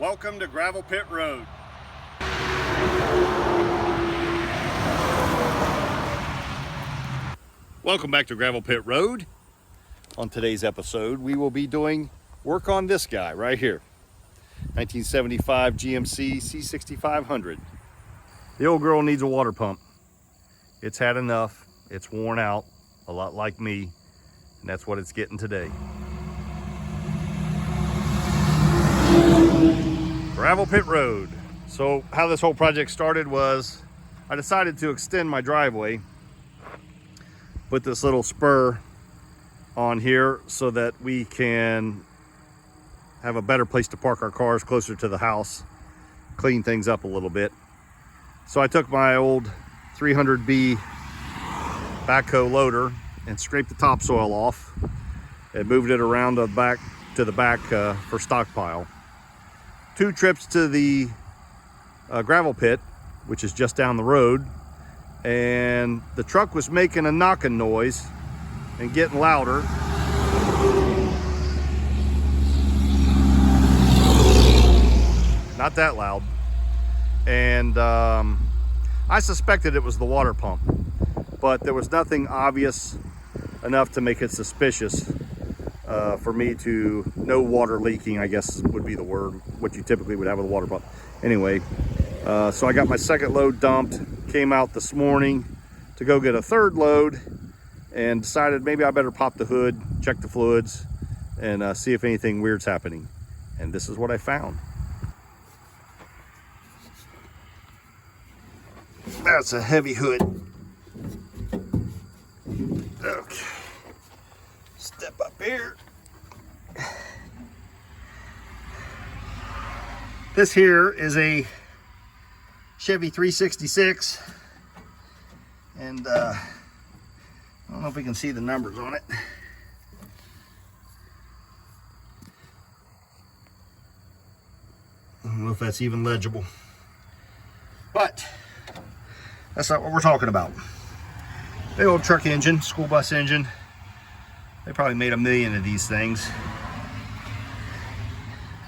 Welcome to Gravel Pit Road. Welcome back to Gravel Pit Road. On today's episode, we will be doing work on this guy right here. 1975 GMC C6500. The old girl needs a water pump. It's had enough. It's worn out, a lot like me, and that's what it's getting today. Gravel Pit Road. So how this whole project started was I decided to extend my driveway, put this little spur on here so that we can have a better place to park our cars closer to the house, clean things up a little bit. So I took my old 300B backhoe loader and scraped the topsoil off and moved it around the back for stockpile. 2 trips to the gravel pit, which is just down the road, and the truck was making a knocking noise and getting louder. Not that loud. And I suspected it was the water pump, but there was nothing obvious enough to make it suspicious for me to know water leaking, I guess would be the word, what you typically would have with a water pump. Anyway, so I got my second load dumped, came out this morning to go get a third load, and decided maybe I better pop the hood, check the fluids, and see if anything weird's happening. And this is what I found. That's a heavy hood. Okay. Step up here. This here is a Chevy 366, and I don't know if we can see the numbers on it. I don't know if that's even legible, but that's not what we're talking about. Big old truck engine, school bus engine. They probably made 1 million of these things.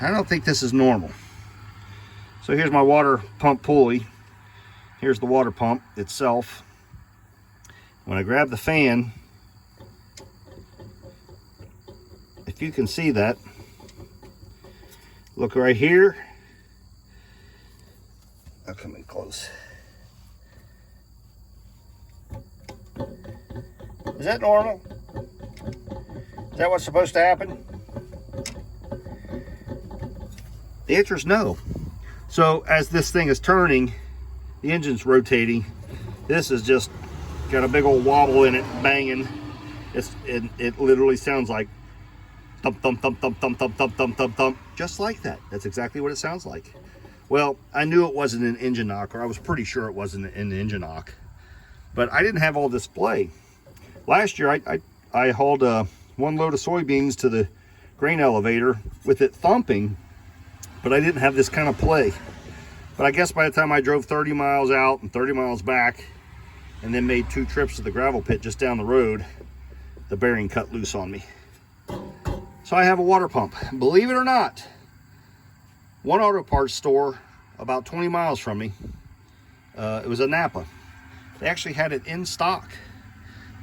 I don't think this is normal. So here's my water pump pulley. Here's the water pump itself. When I grab the fan, if you can see that, look right here. I'll come in close. Is that normal? Is that what's supposed to happen? The answer is no. So as this thing is turning, the engine's rotating. This is just got a big old wobble in it, banging. It literally sounds like thump, thump, thump, thump, thump, thump, thump, thump, thump, thump, just like that. That's exactly what it sounds like. Well, I knew it wasn't an engine knock, or I was pretty sure it wasn't an engine knock, but I didn't have all display. Last year, I hauled 1 load of soybeans to the grain elevator with it thumping, but I didn't have this kind of play. But I guess by the time I drove 30 miles out and 30 miles back, and then made 2 trips to the gravel pit just down the road, the bearing cut loose on me. So I have a water pump. Believe it or not, one auto parts store about 20 miles from me, it was a Napa. They actually had it in stock.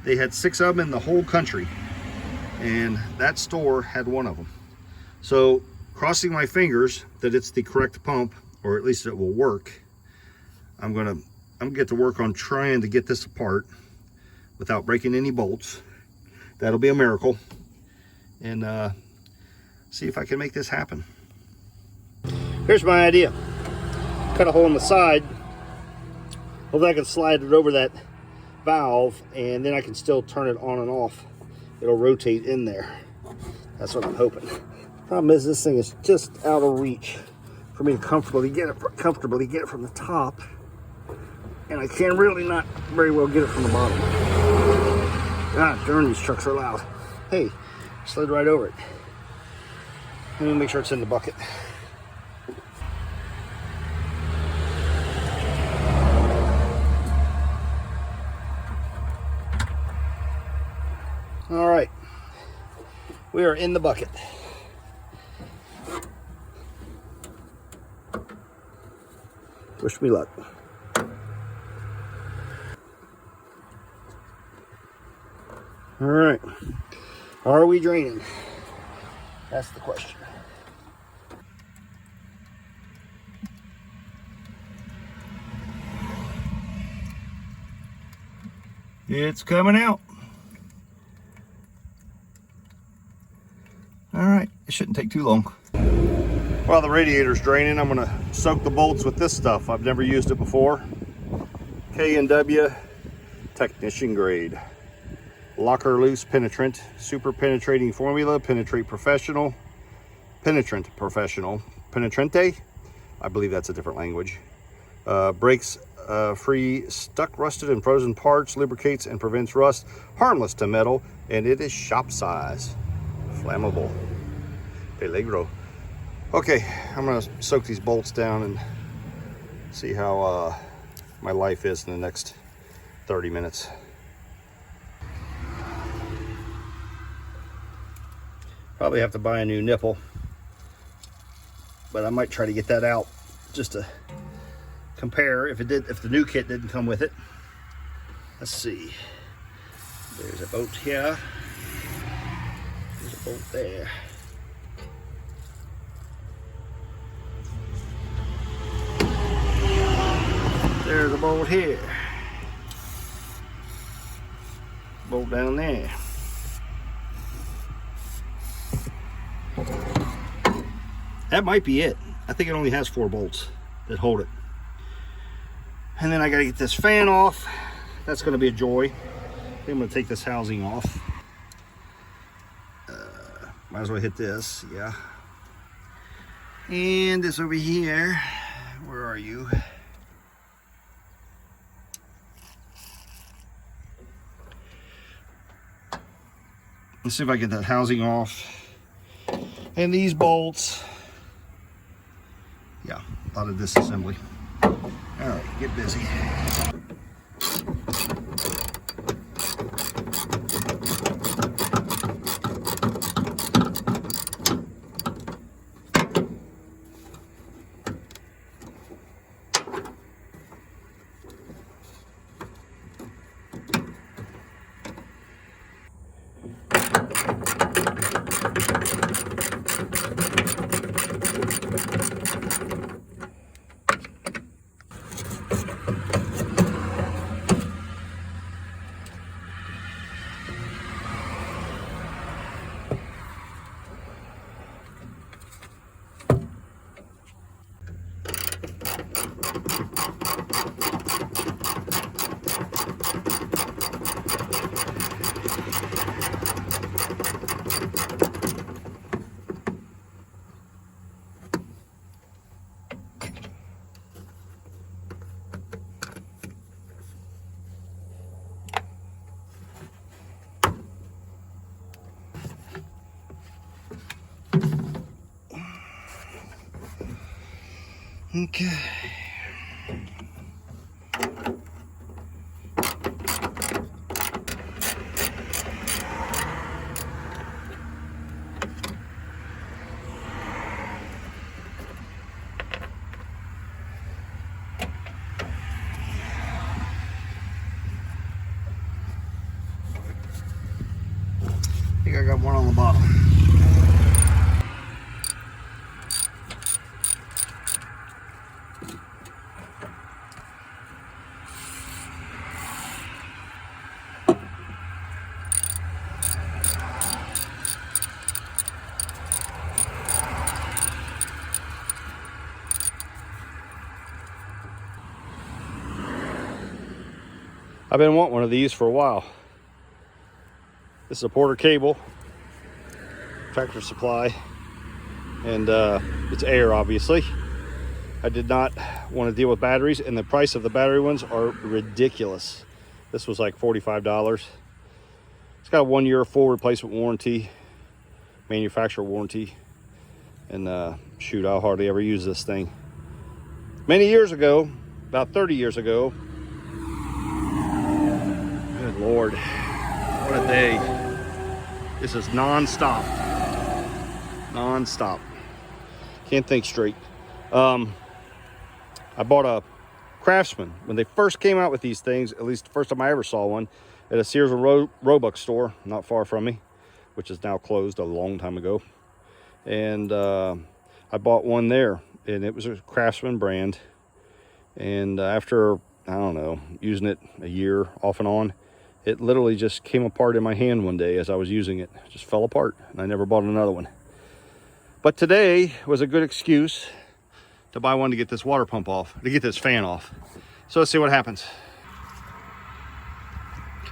They had 6 of them in the whole country, and that store had 1 of them. So, crossing my fingers that it's the correct pump, or at least it will work, I'm gonna get to work on trying to get this apart without breaking any bolts. That'll be a miracle, and see if I can make this happen. Here's my idea. Cut a hole in the side. Hopefully I can slide it over that valve, and then I can still turn it on and off. It'll rotate in there. That's what I'm hoping. Problem is, this thing is just out of reach for me to comfortably get it from the top, and I can really not very well get it from the bottom. God darn, these trucks are loud. Hey, slid right over it. Let me make sure it's in the bucket. All right, we are in the bucket. Wish me luck. All right. Are we draining? That's the question. It's coming out. All right, it shouldn't take too long. While the radiator's draining, I'm gonna soak the bolts with this stuff. I've never used it before. K&W Technician Grade. Locker loose penetrant, super penetrating formula, penetrate professional, penetrant professional, penetrante, I believe that's a different language. Breaks free stuck, rusted, and frozen parts, lubricates and prevents rust, harmless to metal, and it is shop size. Flammable. Peligro. Okay, I'm gonna soak these bolts down and see how my life is in the next 30 minutes. Probably have to buy a new nipple, but I might try to get that out just to compare if the new kit didn't come with it. Let's see. There's a bolt here. There's a bolt there. There's a bolt here. Bolt down there. That might be it. I think it only has 4 bolts that hold it. And then I gotta get this fan off. That's gonna be a joy. I think I'm gonna take this housing off. Might as well hit this, yeah. And this over here, where are you? Let's see if I get that housing off. And these bolts. Yeah, a lot of disassembly. All right, get busy. Okay. I think I got one on the bottom. I've been wanting one of these for a while. This is a Porter cable, Tractor Supply, and it's air, obviously. I did not want to deal with batteries, and the price of the battery ones are ridiculous. This was like $45. It's got a 1 year full replacement warranty, manufacturer warranty, and shoot, I'll hardly ever use this thing. Many years ago, about 30 years ago, good Lord, what a day. This is non-stop. Non-stop. Can't think straight. I bought a Craftsman. When they first came out with these things, at least the first time I ever saw one, at a Sears and Roebuck store not far from me, which is now closed a long time ago. And I bought one there, and it was a Craftsman brand. And after, I don't know, using it a year off and on, it literally just came apart in my hand one day as I was using it. It just fell apart, and I never bought another one. But today was a good excuse to buy one to get this water pump off, to get this fan off. So let's see what happens.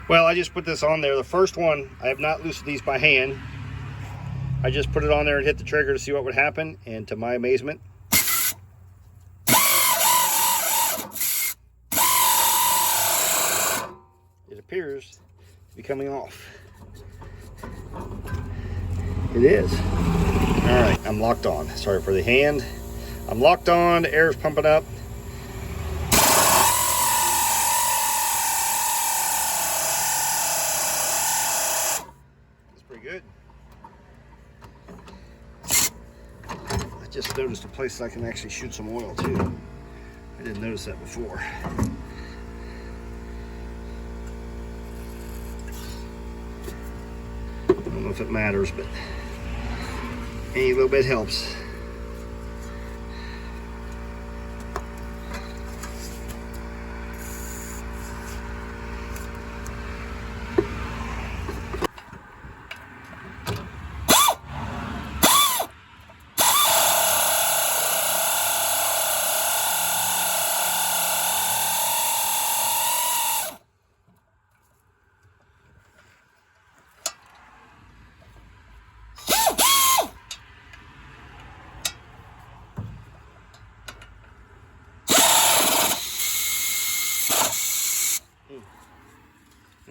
Well, I just put this on there. The first one, I have not loosened these by hand. I just put it on there and hit the trigger to see what would happen, and to my amazement, it appears to be coming off. It is. All right, I'm locked on. Sorry for the hand. I'm locked on, the air is pumping up. That's pretty good. I just noticed a place I can actually shoot some oil too. I didn't notice that before. I don't know if it matters, but any little bit helps.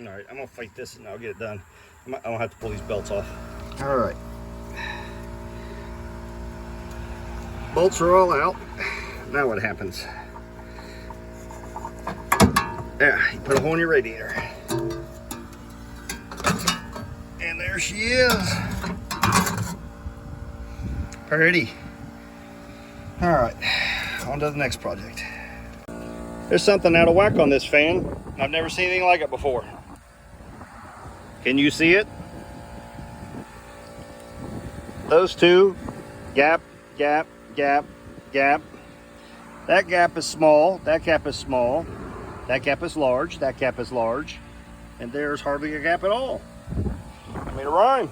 All right, I'm gonna fight this and I'll get it done. I don't have to pull these belts off. All right. Bolts are all out. Now what happens? There, you put a hole in your radiator. And there she is. Pretty. All right, on to the next project. There's something out of whack on this fan. I've never seen anything like it before. Can you see it? Those two, gap, gap, gap, gap. That gap is small, that gap is small, that gap is large, that gap is large, and there's hardly a gap at all. I made a rhyme.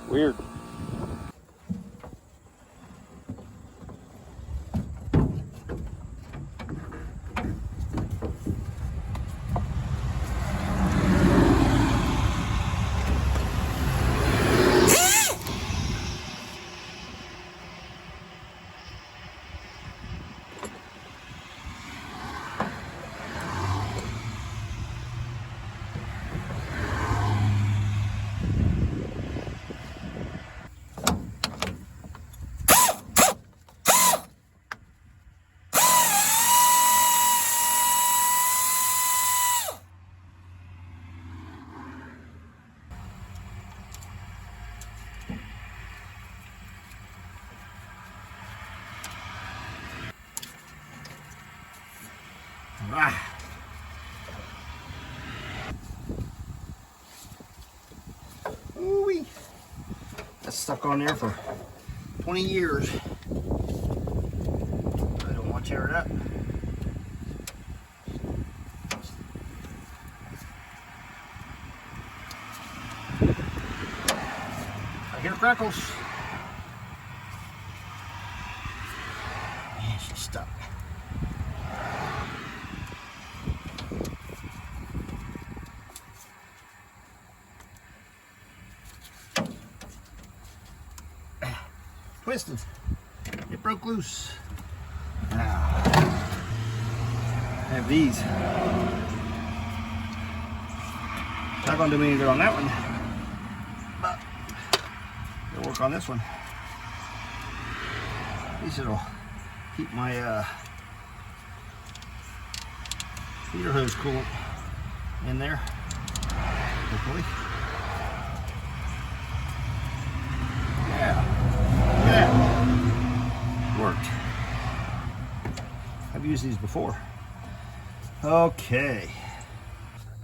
Weird. Ah. Ooh-wee. That's stuck on there for 20 years. I don't want to tear it up. I hear crackles. Yeah, she's stuck. Twisted. It broke loose. Now, I have these. Not gonna do me any good on that one, but it'll work on this one. At least it'll keep my feeder hose coolant in there, hopefully. Yeah. Worked. That'd I've used these before. Okay.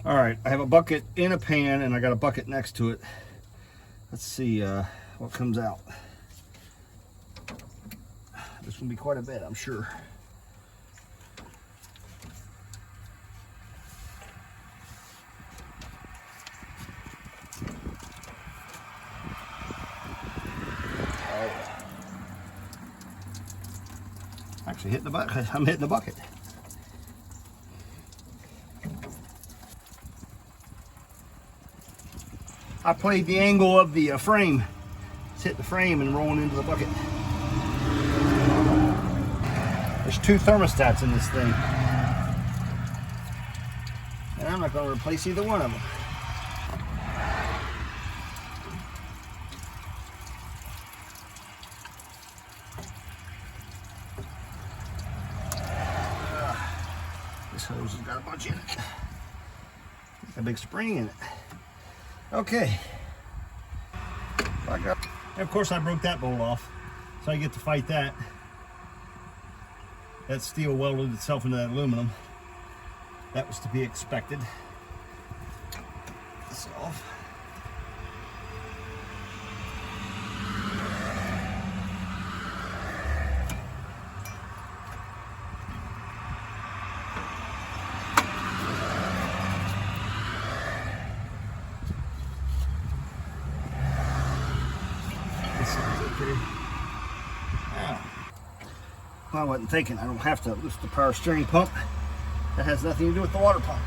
All right, I have a bucket in a pan and I got a bucket next to it. Let's see what comes out. This will be quite a bit, I'm sure. Actually hitting the bucket. I'm hitting the bucket. I played the angle of the frame. It's hit the frame and rolling into the bucket. There's 2 thermostats in this thing. And I'm not going to replace either one of them. This hose has got a bunch in it. A big spring in it. Okay. And of course I broke that bolt off, so I get to fight that. That steel welded itself into that aluminum. That was to be expected. This off. I wasn't thinking I don't have to lift the power steering pump. That has nothing to do with the water pump.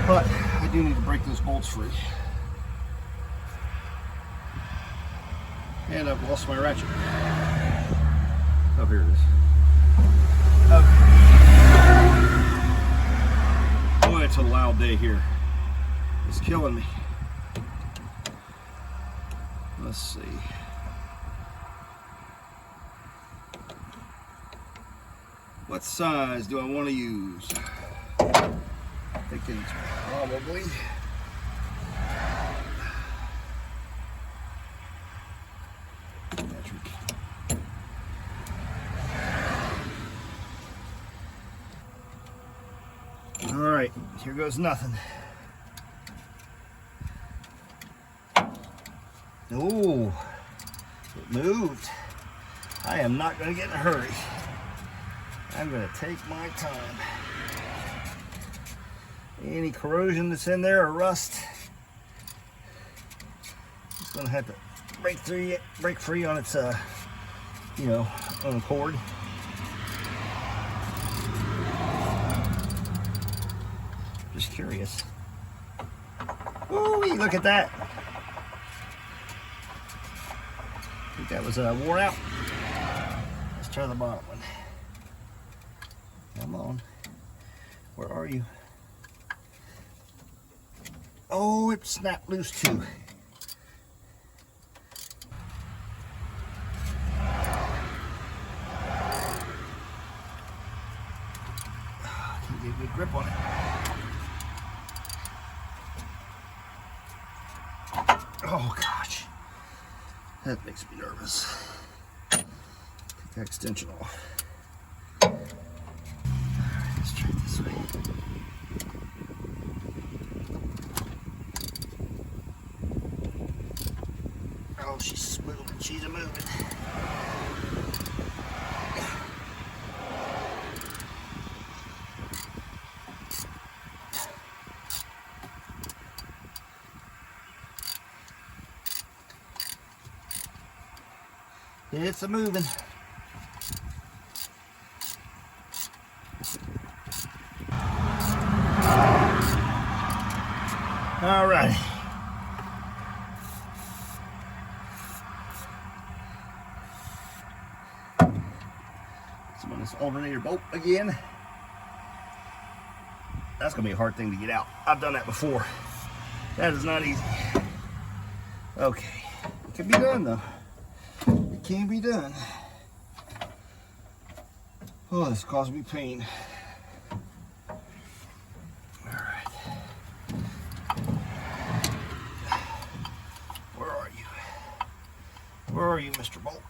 But I do need to break those bolts free. And I've lost my ratchet. Oh, here it is. Okay. Boy, it's a loud day here. It's killing me. Let's see. What size do I want to use? Thinking it's probably metric. All right, here goes nothing. Oh, it moved. I am not going to get in a hurry. I'm going to take my time. Any corrosion that's in there or rust, it's going to have to break free on its, own cord. Just curious. Ooh, look at that. I think that was wore out. Let's try the bottom one. Come on. Where are you? Oh, it snapped loose too. Can't get a good grip on it. Oh gosh. That makes me nervous. Take that extension off. Oh, she's moving. She's a moving. It's a moving. All right. Some of this alternator bolt again. That's gonna be a hard thing to get out. I've done that before. That is not easy. Okay, it can be done though. It can be done. Oh, this caused me pain. All right. Where are you? Where are you, Mr. Bolt?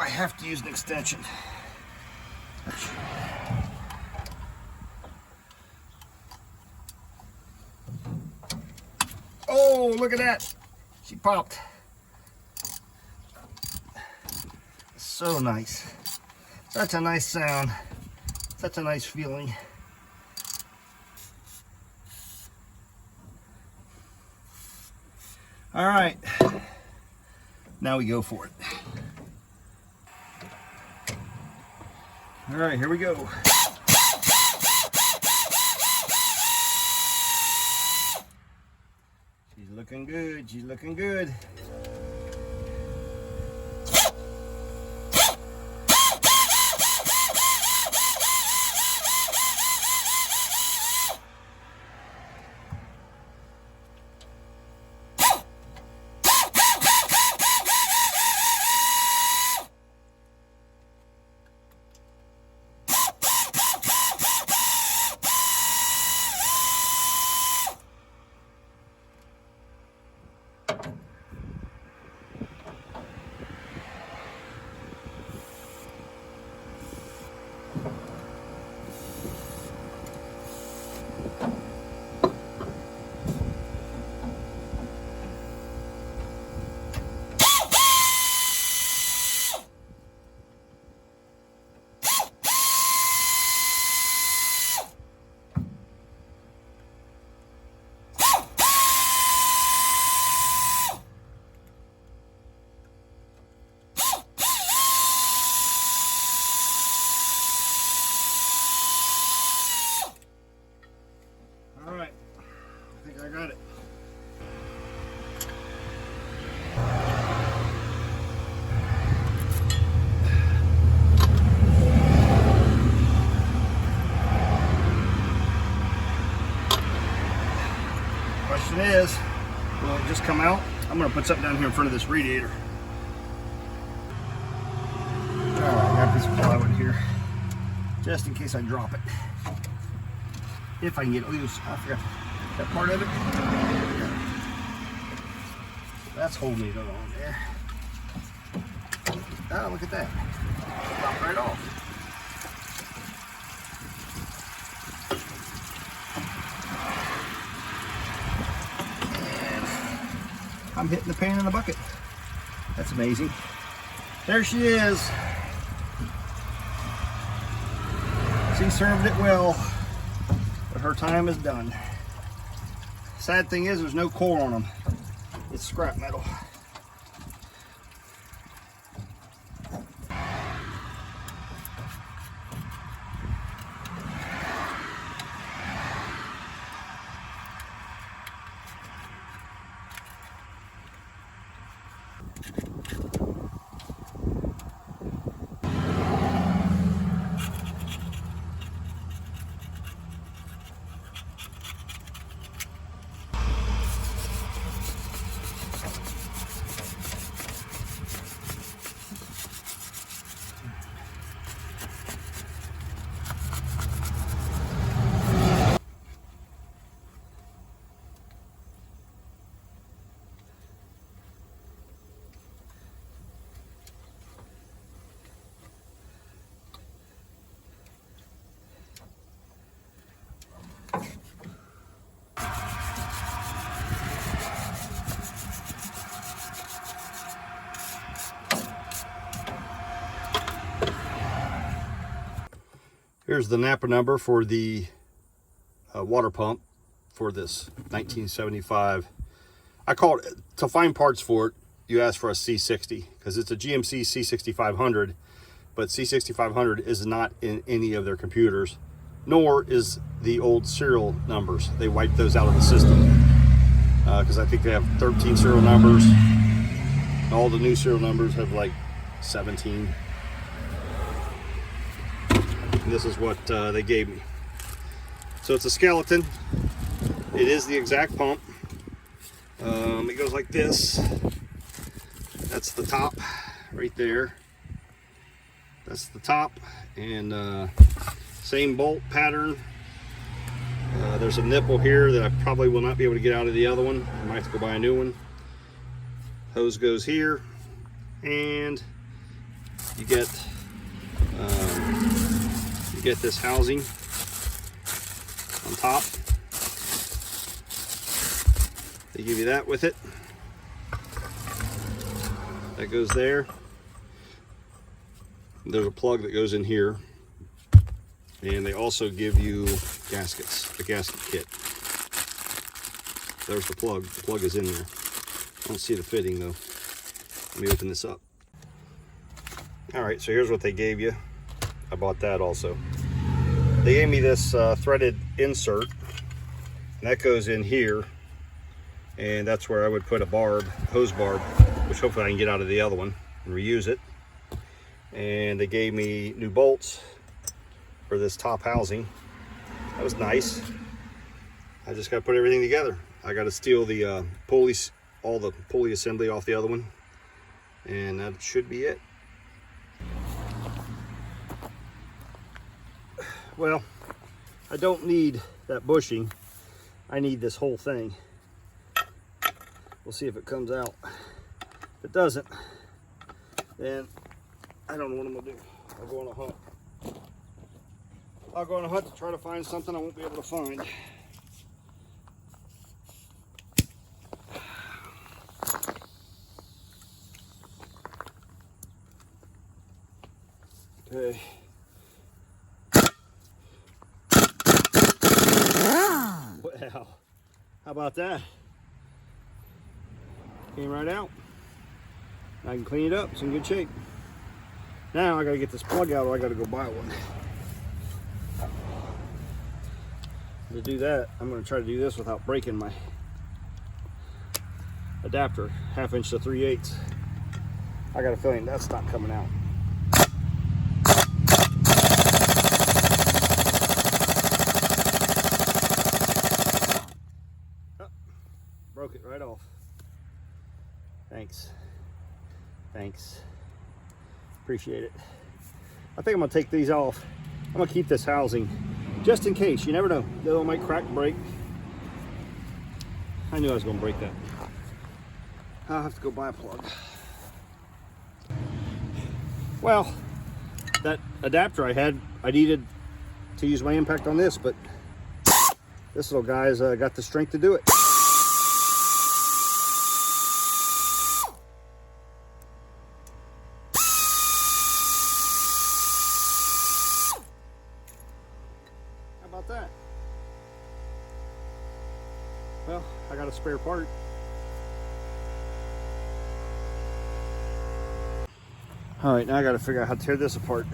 I have to use an extension. Oh, look at that. She popped. So nice. Such a nice sound. Such a nice feeling. All right. Now we go for it. All right, here we go. She's looking good. She's looking good. I got it. Question is, will it just come out? I'm going to put something down here in front of this radiator. Alright, I got this plywood here, just in case I drop it. If I can get it loose. I forgot that part of it. That's holding it on there. Oh, look at that. Pop right off. And I'm hitting the pan in the bucket. That's amazing. There she is. She served it well, but her time is done. Sad thing is, there's no core on them. It's scrap metal. Here's the Napa number for the water pump for this 1975. I call it, to find parts for it, you ask for a C60 because it's a GMC C6500, but C6500 is not in any of their computers, nor is the old serial numbers. They wiped those out of the system because I think they have 13 serial numbers. All the new serial numbers have like 17. This is what they gave me. So it's a skeleton. It is the exact pump. It goes like this. That's the top right there. That's the top, and same bolt pattern. There's a nipple here that I probably will not be able to get out of the other one. I might have to go buy a new one. Hose goes here, and you get this housing on top. They give you that with it. That goes there. There's a plug that goes in here. And they also give you gaskets, a gasket kit. There's the plug. The plug is in there. I don't see the fitting though. Let me open this up. All right, so here's what they gave you. I bought that also. They gave me this threaded insert, and that goes in here, and that's where I would put a barb, hose barb, which hopefully I can get out of the other one and reuse it. And they gave me new bolts for this top housing. That was nice. I just got to put everything together. I got to steal the pulleys, all the pulley assembly off the other one, and that should be it. Well, I don't need that bushing. I need this whole thing. We'll see if it comes out. If it doesn't, then I don't know what I'm gonna do. I'll go on a hunt. I'll go on a hunt to try to find something I won't be able to find. Okay. Wow. How about that? Came right out. I can clean it up. It's in good shape. Now I gotta get this plug out, or I gotta go buy one. To do that, I'm gonna try to do this without breaking my adapter, 1/2 inch to 3/8. I got a feeling that's not coming out. Oh, broke it right off. Thanks. Thanks. Appreciate it. I think I'm gonna take these off. I'm gonna keep this housing just in case. You never know. The other one might crack, break. I knew I was gonna break that. I'll have to go buy a plug. Well, that adapter I needed to use my impact on this, but this little guy's got the strength to do it. That. Well, I got a spare part. All right, now I got to figure out how to tear this apart.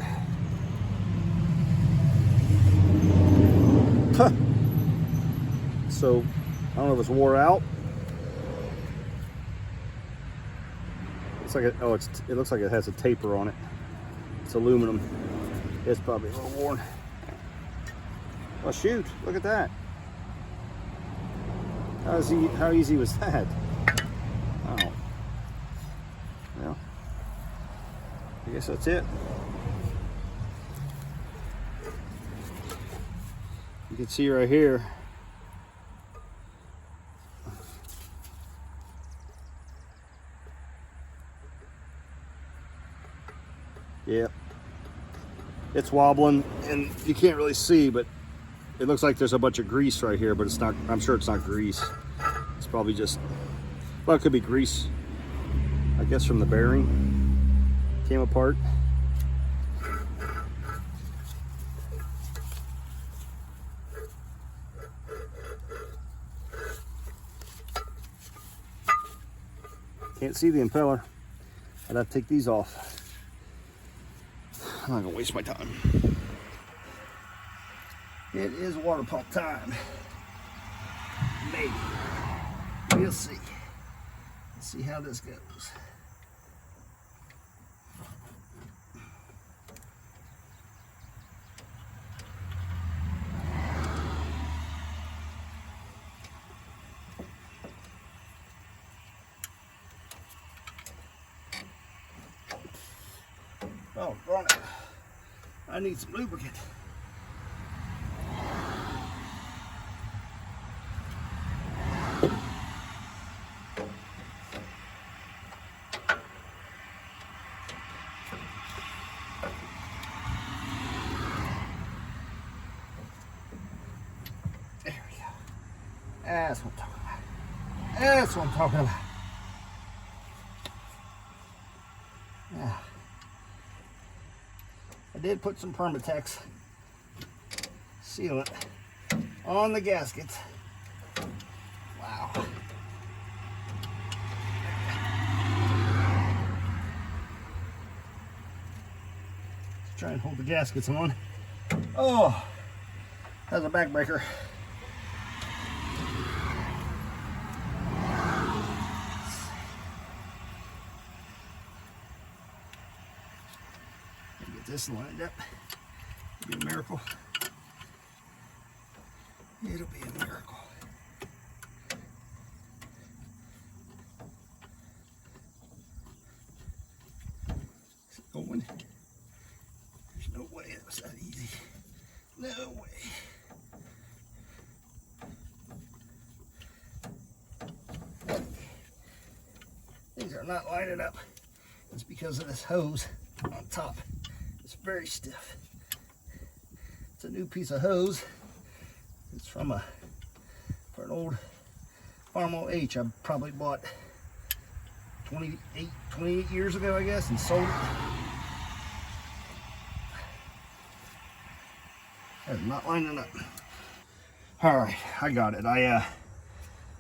Huh. So, I don't know if it's wore out. It's like it looks like it has a taper on it. It's aluminum. It's probably a little worn. Oh shoot, look at that. How easy was that? Oh. Well, I guess that's it. You can see right here. Yep. It's wobbling and you can't really see, but it looks like there's a bunch of grease right here, but it's not. I'm sure it's not grease. It's probably just, well, it could be grease, I guess, from the bearing. Came apart. Can't see the impeller. I'd have to take these off. I'm not gonna waste my time. It is water pump time. Maybe. We'll see. Let's see how this goes. Oh, darn it. I need some lubricant. That's what I'm talking about. That's what I'm talking about. Yeah. I did put some Permatex sealant on the gaskets. Wow. Let's try and hold the gaskets on. Oh, that's a backbreaker. Get this lined up. It'll be a miracle. It'll be a miracle. Is it going? There's no way it was that easy. No way. These are not lining up. It's because of this hose on top. It's very stiff. It's a new piece of hose. It's from for an old Farmo H I probably bought 28 years ago, I guess, and sold it. That's not lining up. All right, I got it. I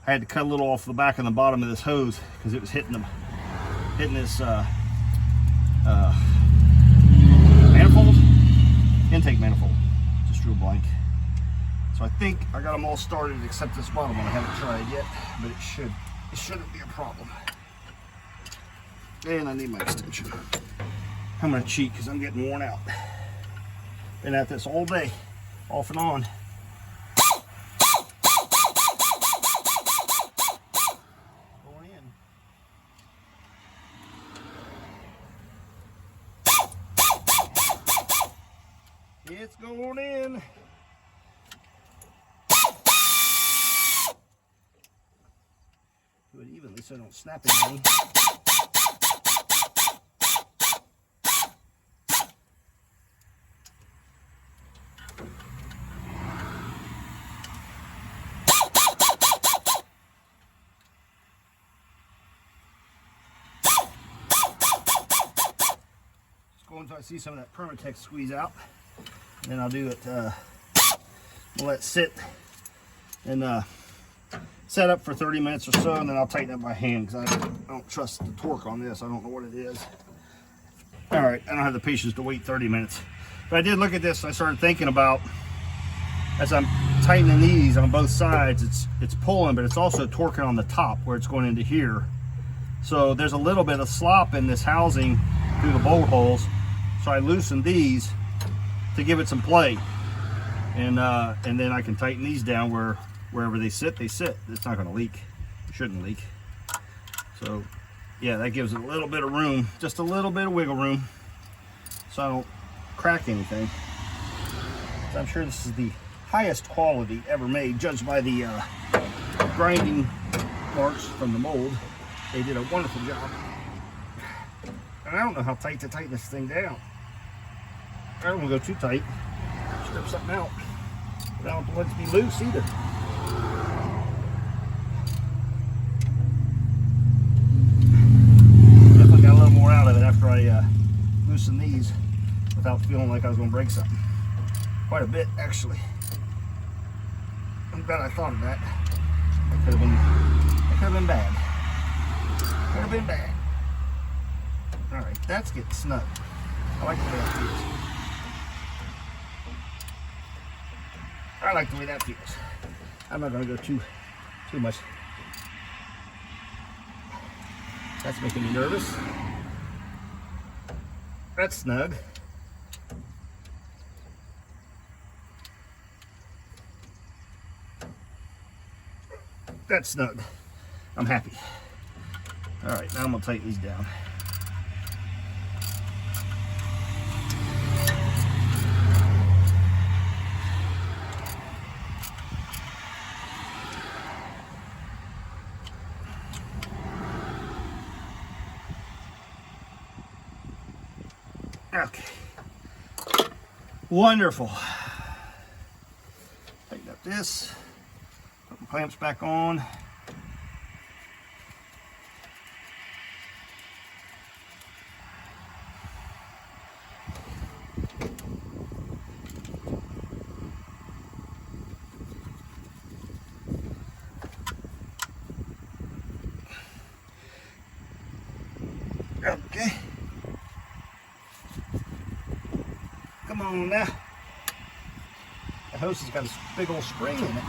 had to cut a little off the back and the bottom of this hose because it was hitting this manifold, intake manifold. Just drew a blank. So I think I got them all started except this bottom one. I haven't tried yet, but it shouldn't be a problem. And I need my extension. I'm gonna cheat because I'm getting worn out. Been at this all day, off and on. Going in. It's going in. Do it evenly so I don't snap anything. Just go until I see some of that Permatex squeeze out. And then I'll do it, we'll let it sit and set up for 30 minutes or so, and then I'll tighten it by hand because I don't trust the torque on this. I don't know what it is. All right, I don't have the patience to wait 30 minutes. But I did look at this and I started thinking about, as I'm tightening these on both sides, it's pulling, but it's also torquing on the top where it's going into here. So there's a little bit of slop in this housing through the bolt holes. So I loosened these to give it some play. And then I can tighten these down wherever they sit, they sit. It's not gonna leak. It shouldn't leak. So yeah, that gives it a little bit of room, just a little bit of wiggle room, so I don't crack anything. So I'm sure this is the highest quality ever made, judged by the grinding marks from the mold. They did a wonderful job. And I don't know how tight to tighten this thing down. I don't want to go too tight. Strip something out. But I don't want it to be loose either. Definitely got a little more out of it after I loosened these without feeling like I was going to break something. Quite a bit, actually. I'm glad I thought of that. That could have been bad. Could have been bad. All right, that's getting snug. I like the way that feels. I like the way that feels. I'm not going to go too much. That's making me nervous. That's snug. That's snug. I'm happy. All right, now I'm going to tighten these down. Okay. Wonderful. Tighten up this. Put my clamps back on. Okay. Come on now. The hose has got a big old spring in it.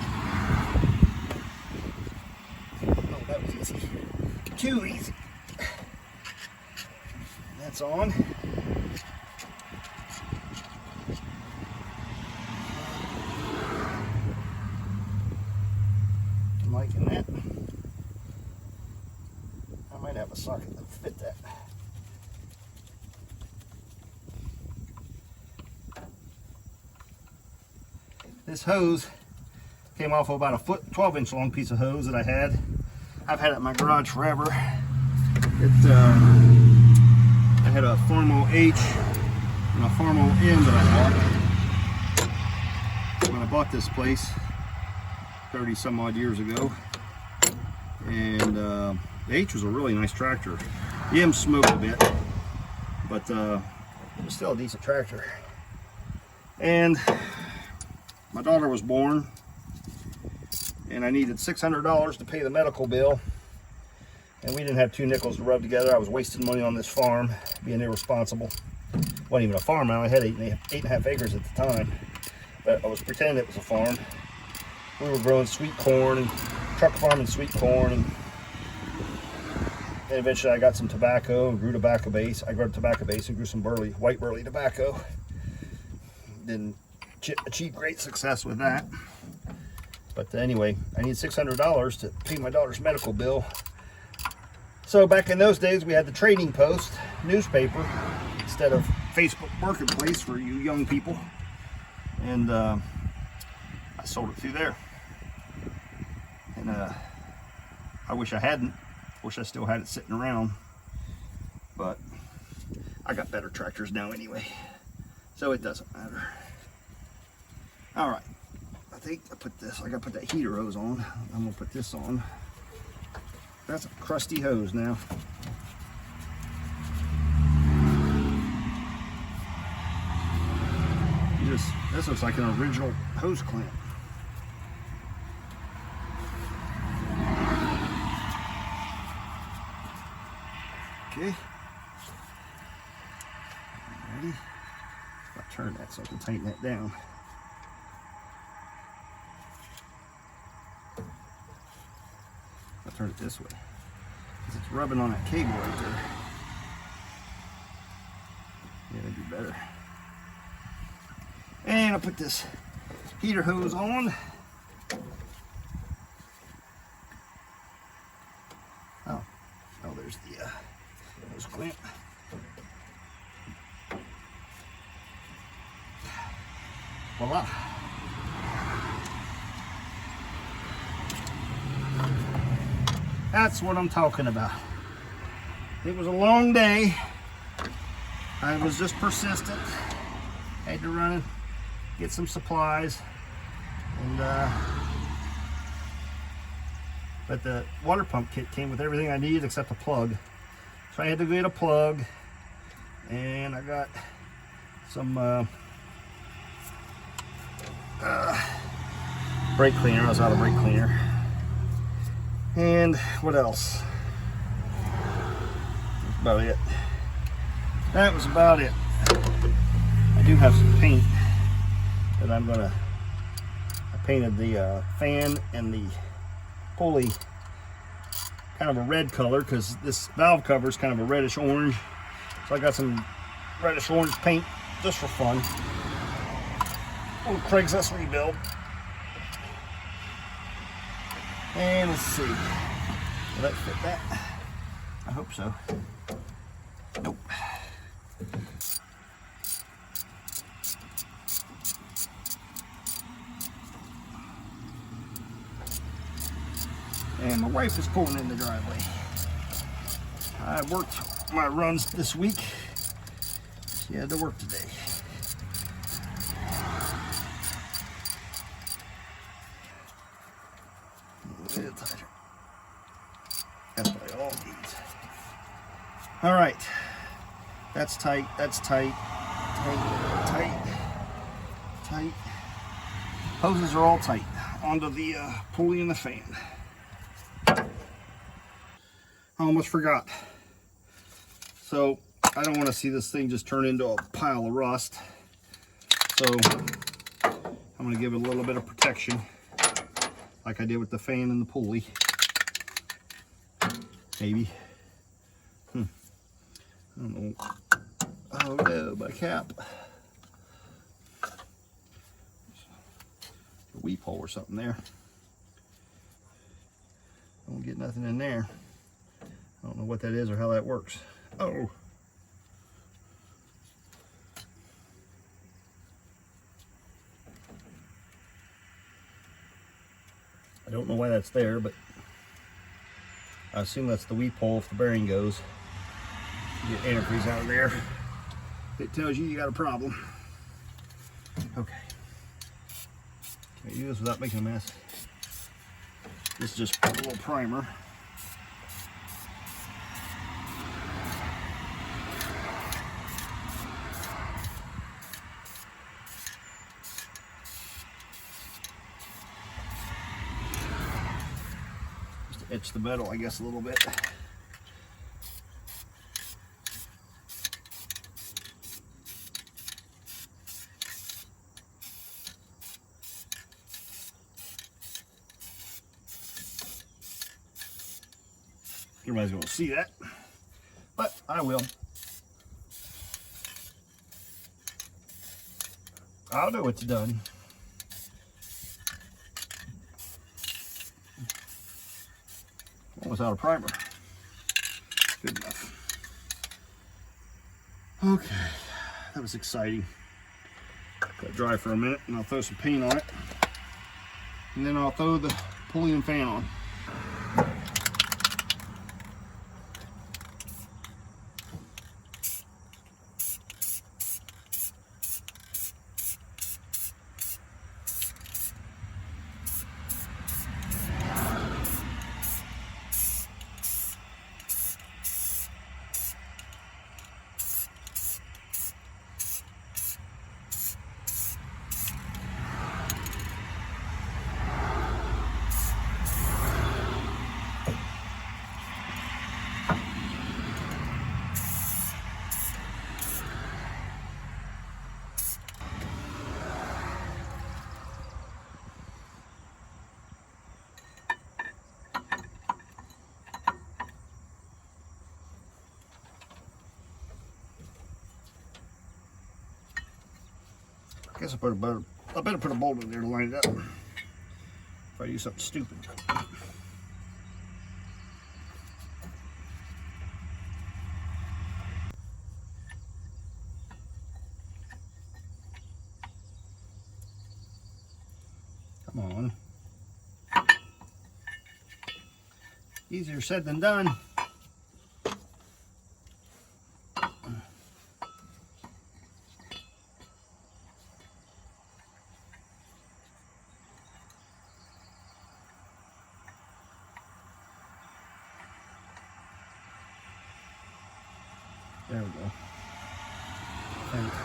Oh, that was easy. Too easy. That's on. I'm liking that. I might have a socket that'll fit that. This hose came off of about a 12-inch long piece of hose that I had. I've had it in my garage forever. I had a Farmo H and a Farmo N that I bought when I bought this place 30 some odd years ago. And the H was a really nice tractor. The M smoked a bit, but it was still a decent tractor. And my daughter was born, and I needed $600 to pay the medical bill, and we didn't have 2 nickels to rub together. I was wasting money on this farm, being irresponsible. It wasn't even a farm. I only had 8.5 acres at the time, but I was pretending it was a farm. We were growing sweet corn and truck farming sweet corn, and then eventually I got some tobacco and grew tobacco base. I grew tobacco base and grew some burley, white burley tobacco. Didn't achieve great success with that, but anyway, I need $600 to pay my daughter's medical bill. So back in those days, we had the Trading Post newspaper instead of Facebook Marketplace for you young people, and I sold it through there. And I wish I hadn't. Wish I still had it sitting around, but I got better tractors now anyway, so it doesn't matter. All right, I think I gotta put that heater hose on. I'm gonna put this on. That's a crusty hose now. This looks like an original hose clamp. Okay. Ready? I'll turn that so I can tighten that down. I'll turn it this way, because it's rubbing on that cable right there. Yeah, that'd be better. And I'll put this heater hose on. Oh, there's the hose clamp. Voila. That's what I'm talking about. It was a long day. I was just persistent. Had to run and get some supplies, and but the water pump kit came with everything I needed except a plug. So I had to get a plug, and I got some brake cleaner. I was out of brake cleaner. And what else? That's about it. That was about it. I do have some paint that I painted the fan and the pulley kind of a red color, because this valve cover is kind of a reddish orange. So I got some reddish orange paint just for fun. A little Craigslist rebuild. And let's see, will that fit that? I hope so. Nope. And my wife is pulling in the driveway. I worked my runs this week. She had to work today. all these. All right, that's tight, that's tight, tight, tight, tight. Hoses are all tight. Onto the pulley and the fan. I almost forgot. So I don't want to see this thing just turn into a pile of rust. So I'm going to give it a little bit of protection, like I did with the fan and the pulley. Maybe. I don't know. Oh no, my cap. A weep hole or something there. Don't get nothing in there. I don't know what that is or how that works. Oh. I don't know why that's there, but I assume that's the weep hole if the bearing goes. You get antifreeze out of there. It tells you got a problem. Okay. Can I do this without making a mess? This is just a little primer. Just to etch the metal, I guess, a little bit. Everybody's going to see that, but I will. I'll know it's done. Almost out of primer. Good enough. Okay, that was exciting. Let it dry for a minute, and I'll throw some paint on it, and then I'll throw the pulley and fan on. I guess I better put a bolt in there to line it up if I do something stupid. Come on. Easier said than done. There we go. Thanks.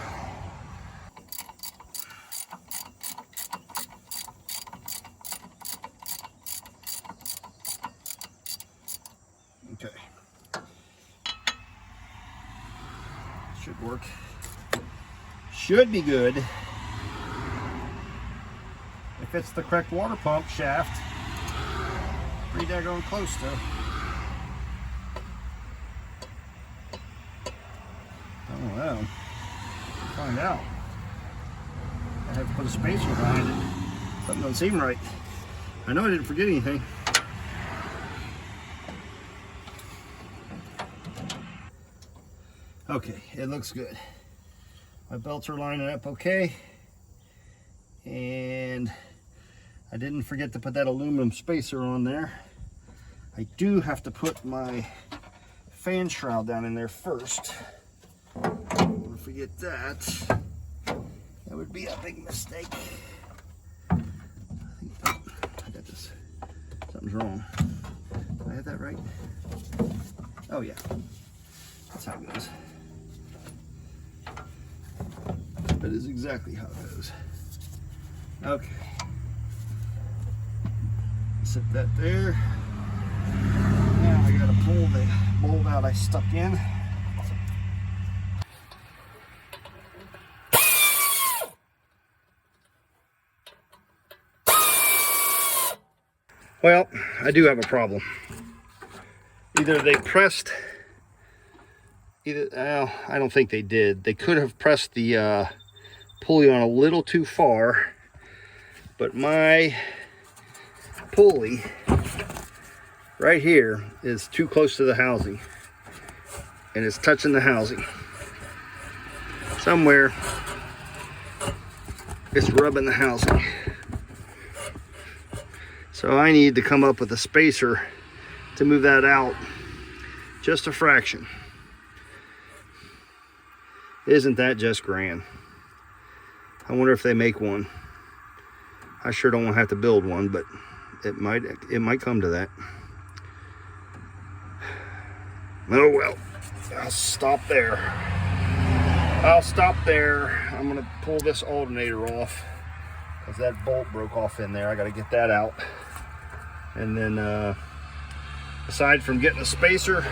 Okay. Should work. Should be good. If it's the correct water pump shaft. Pretty daggone close to. Oh well. Find out. I have to put a spacer behind it. Something doesn't seem right. I know I didn't forget anything. Okay, it looks good. My belts are lining up okay. And I didn't forget to put that aluminum spacer on there. I do have to put my fan shroud down in there first. Don't forget that. That would be a big mistake. I got this. Something's wrong. I have that right? Oh yeah, that's how it goes. That is exactly how it goes. Okay. Set that there. Now I gotta pull the mold out I stuck in. Well, I do have a problem. Either they pressed, I don't think they did. They could have pressed the pulley on a little too far, but my pulley right here is too close to the housing, and it's touching the housing. Somewhere it's rubbing the housing. So I need to come up with a spacer to move that out just a fraction. Isn't that just grand? I wonder if they make one. I sure don't want to have to build one, but it might come to that. Oh well, I'll stop there. I'm gonna pull this alternator off because that bolt broke off in there. I gotta get that out. And then aside from getting a spacer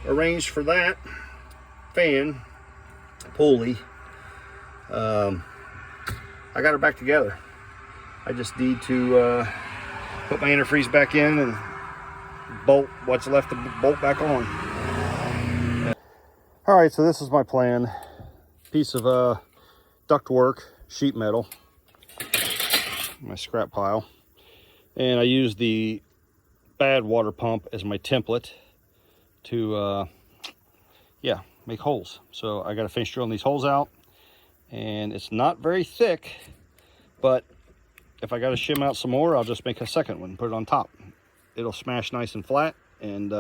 arranged for that fan pulley, I got her back together. I just need to put my antifreeze back in and bolt what's left to bolt back on. All right, so this is my plan. Piece of ductwork, sheet metal, my scrap pile. And I use the bad water pump as my template to, make holes. So I got to finish drilling these holes out. And it's not very thick, but if I got to shim out some more, I'll just make a second one, put it on top. It'll smash nice and flat, and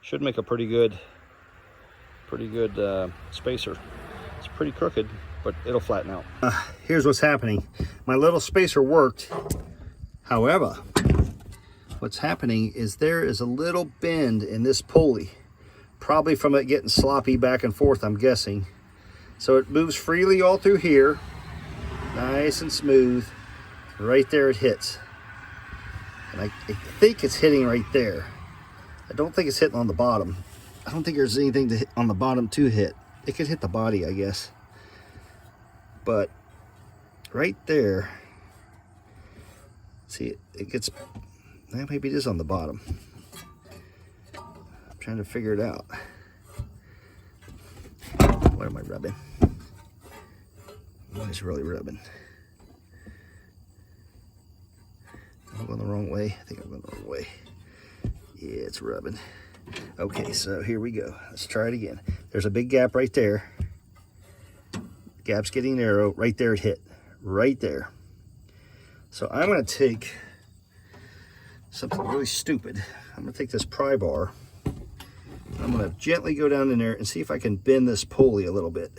should make a pretty good spacer. It's pretty crooked, but it'll flatten out. Here's what's happening. My little spacer worked. However, what's happening is there is a little bend in this pulley, probably from it getting sloppy back and forth, I'm guessing. So it moves freely all through here, nice and smooth. Right there it hits. And I think it's hitting right there. I don't think it's hitting on the bottom. I don't think there's anything to hit on the bottom to hit. It could hit the body, I guess. But right there, see, it gets, maybe it is on the bottom. I'm trying to figure it out. What am I rubbing? What is really rubbing? Am I going the wrong way? I think I'm going the wrong way. Yeah, it's rubbing. Okay, so here we go. Let's try it again. There's a big gap right there. Gap's getting narrow. Right there it hit. Right there. So I'm going to take something really stupid. I'm going to take this pry bar. I'm going to gently go down in there and see if I can bend this pulley a little bit.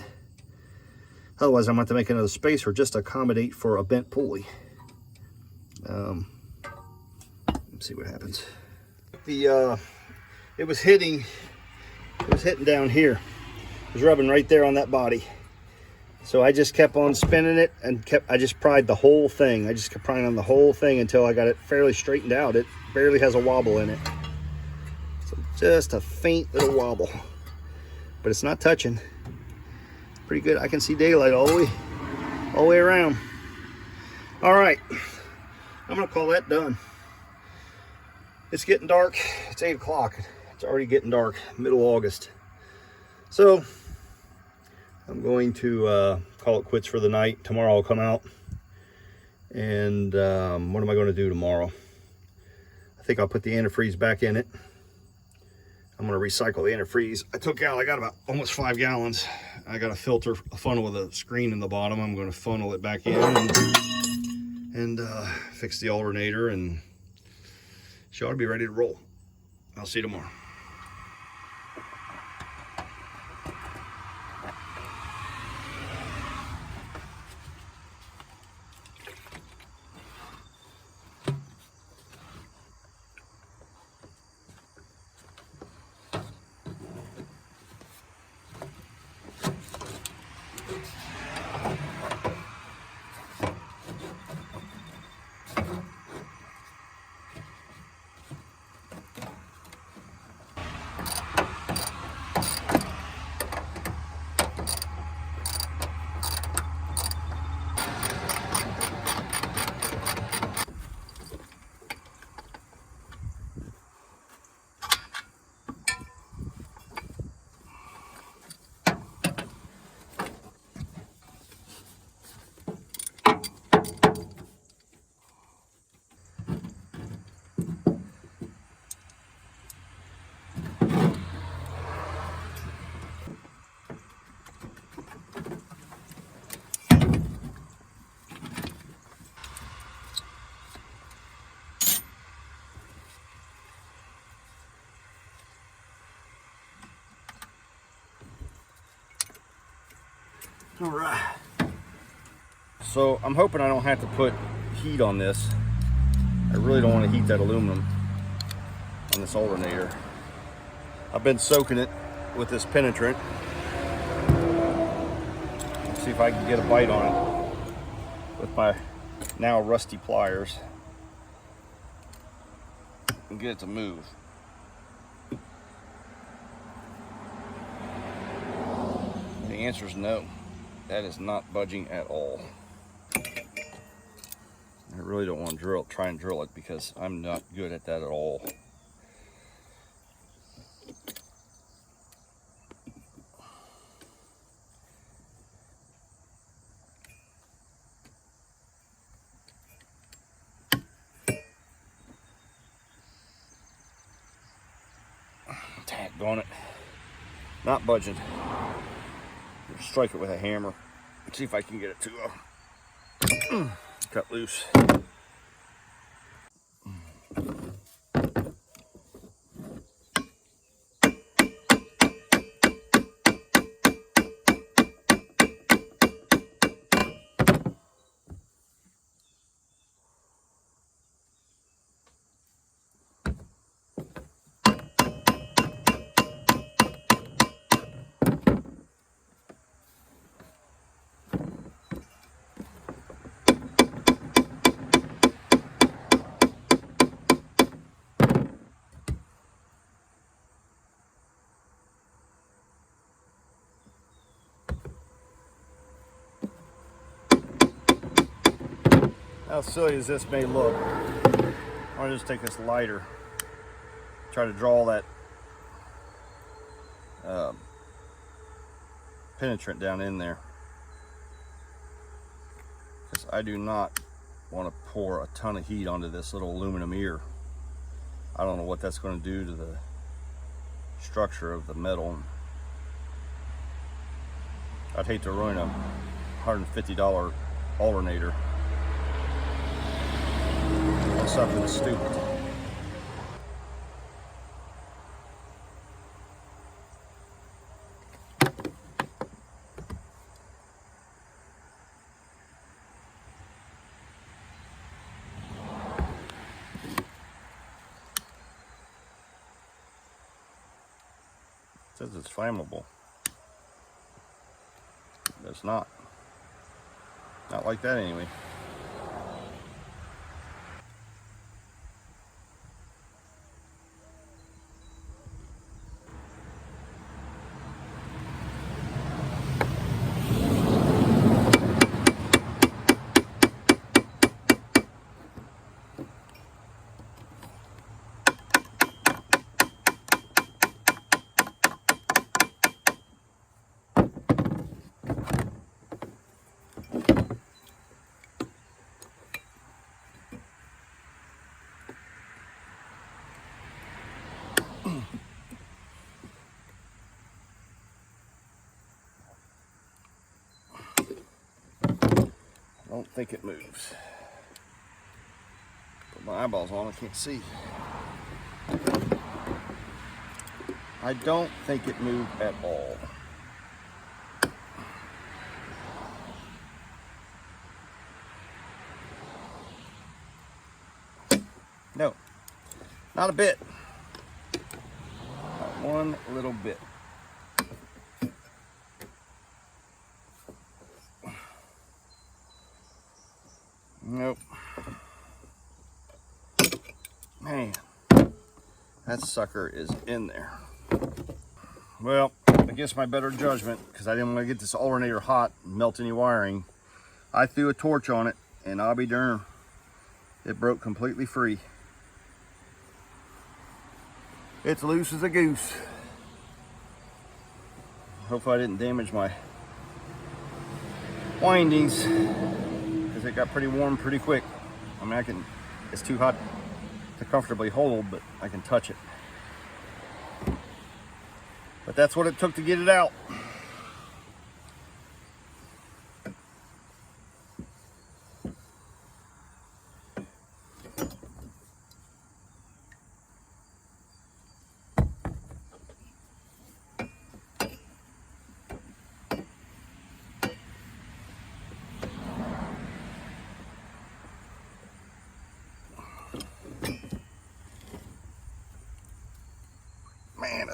Otherwise, I'm going to have to make another spacer just to accommodate for a bent pulley. Let's see what happens. It was hitting down here. It was rubbing right there on that body. So I just kept on spinning it and I just pried the whole thing. I just kept prying on the whole thing until I got it fairly straightened out. It barely has a wobble in it. So just a faint little wobble, but it's not touching. Pretty good. I can see daylight all the way around. All right, I'm gonna call that done. It's getting dark. It's 8 o'clock. It's already getting dark, middle August. So I'm going to call it quits for the night. Tomorrow I'll come out. And what am I going to do tomorrow? I think I'll put the antifreeze back in it. I'm going to recycle the antifreeze. I got about almost 5 gallons. I got a filter, a funnel with a screen in the bottom. I'm going to funnel it back in and fix the alternator, and she ought to be ready to roll. I'll see you tomorrow. All right. So I'm hoping I don't have to put heat on this. I really don't want to heat that aluminum on this alternator. I've been soaking it with this penetrant. Let's see if I can get a bite on it with my now rusty pliers and get it to move. The answer is no. That is not budging at all. I really don't want to try and drill it because I'm not good at that at all. Tagged on it. Not budging. Strike it with a hammer. See if I can get it to cut loose. How silly as this may look, I'll just take this lighter, try to draw that penetrant down in there, because I do not want to pour a ton of heat onto this little aluminum ear. I don't know what that's going to do to the structure of the metal. I'd hate to ruin a $150 alternator on something stupid. It says it's flammable. But it's not. Not like that anyway. I don't think it moves. Put my eyeballs on, I can't see. I don't think it moved at all. No, not a bit. Not one little bit. Nope. Man, that sucker is in there. Well, against my better judgment, because I didn't want to get this alternator hot and melt any wiring, I threw a torch on it, and I'll be darned, it broke completely free. It's loose as a goose. Hopefully I didn't damage my windings, because it got pretty warm pretty quick. I mean, it's too hot to comfortably hold, but I can touch it. But that's what it took to get it out.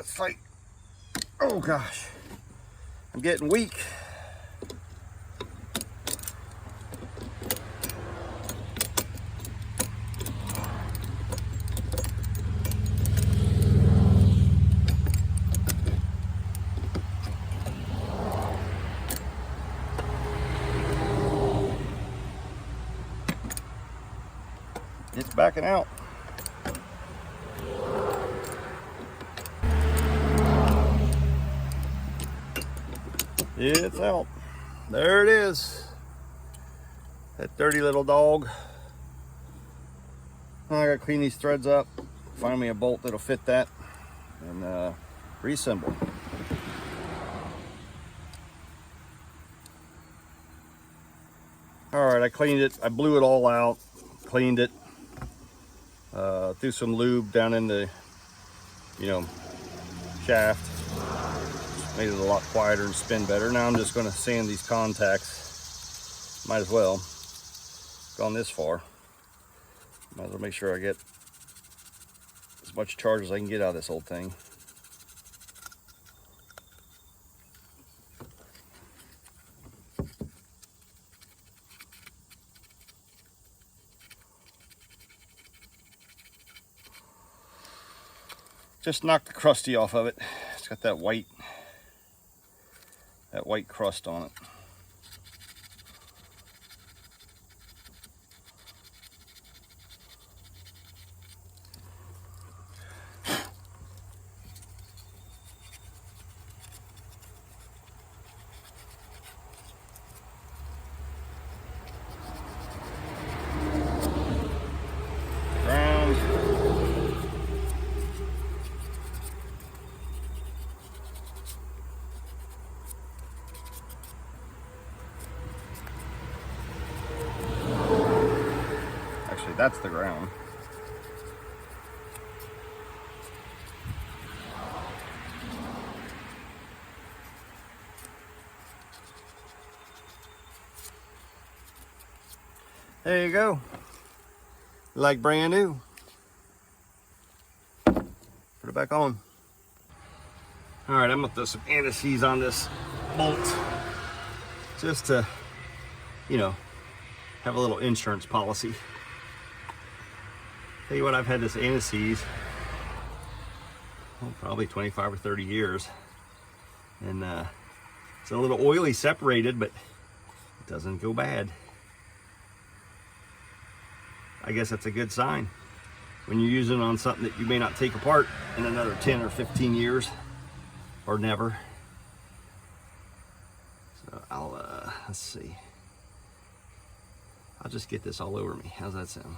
It's like, oh gosh, I'm getting weak. It's backing out. It's out. There it is. That dirty little dog. I gotta clean these threads up, find me a bolt that'll fit that, and reassemble. All right, I cleaned it. I blew it all out, cleaned it, threw some lube down in the, shaft. Made it a lot quieter and spin better. Now I'm just going to sand these contacts. Might as well. Gone this far. Might as well make sure I get as much charge as I can get out of this old thing. Just knocked the crusty off of it. It's got that white crust on it. That's the ground. There you go. Like brand new. Put it back on. All right, I'm gonna throw some anti-seize on this bolt just to, have a little insurance policy. Tell you what, I've had this anti-seize probably 25 or 30 years, and it's a little oily separated, but it doesn't go bad. I guess that's a good sign when you're using it on something that you may not take apart in another 10 or 15 years, or never. So let's see. I'll just get this all over me. How's that sound?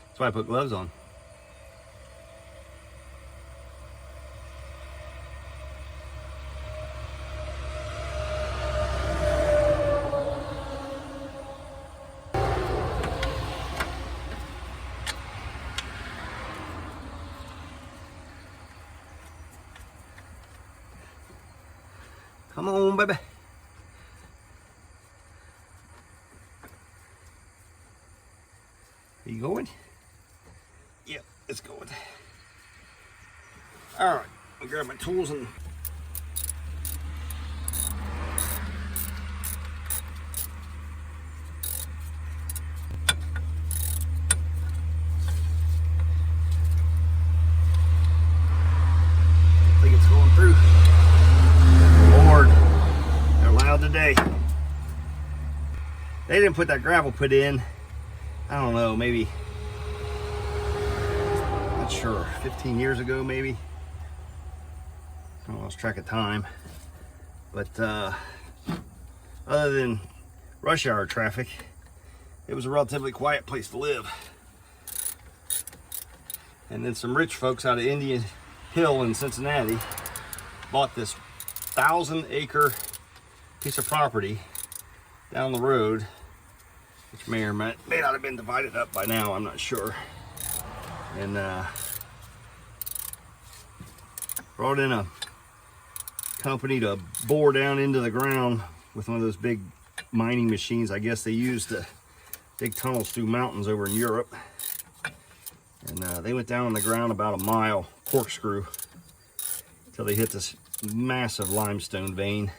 That's why I put gloves on. Come on, baby. Are you going? Yep, it's going. All right, I'll grab my tools and I think it's going through. Lord, they're loud today. They didn't put that gravel put in, I don't know, maybe, not sure, 15 years ago maybe. I lost track of time. But other than rush hour traffic, it was a relatively quiet place to live. And then some rich folks out of Indian Hill in Cincinnati bought this 1,000-acre piece of property down the road, which may or may not have been divided up by now, I'm not sure. And brought in a company to bore down into the ground with one of those big mining machines. I guess they use to dig tunnels through mountains over in Europe. And they went down on the ground about a mile, corkscrew, until they hit this massive limestone vein.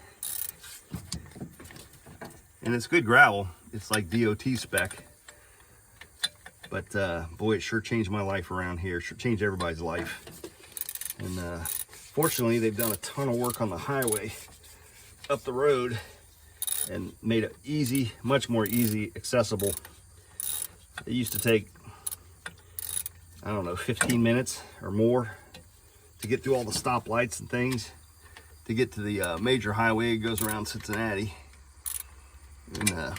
And it's good gravel. It's like DOT spec. But boy, it sure changed my life around here. Sure changed everybody's life. And fortunately, they've done a ton of work on the highway up the road and made it easy, much more easy, accessible. It used to take, I don't know, 15 minutes or more to get through all the stoplights and things to get to the major highway. It goes around Cincinnati. And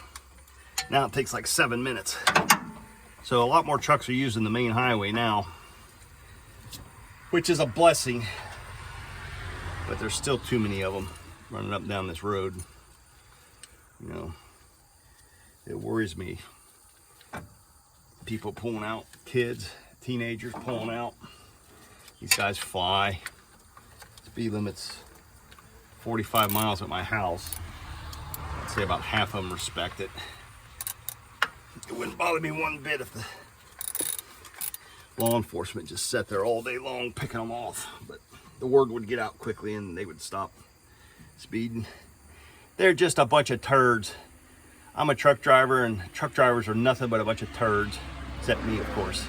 now it takes like 7 minutes. So a lot more trucks are using the main highway now, which is a blessing, but there's still too many of them running up and down this road. You know, it worries me. People pulling out, kids, teenagers pulling out. These guys fly. Speed limit's 45 miles at my house. I'd say about half of them respect it. It wouldn't bother me one bit if the law enforcement just sat there all day long picking them off. But the word would get out quickly and they would stop speeding. They're just a bunch of turds. I'm a truck driver, and truck drivers are nothing but a bunch of turds, except me, of course.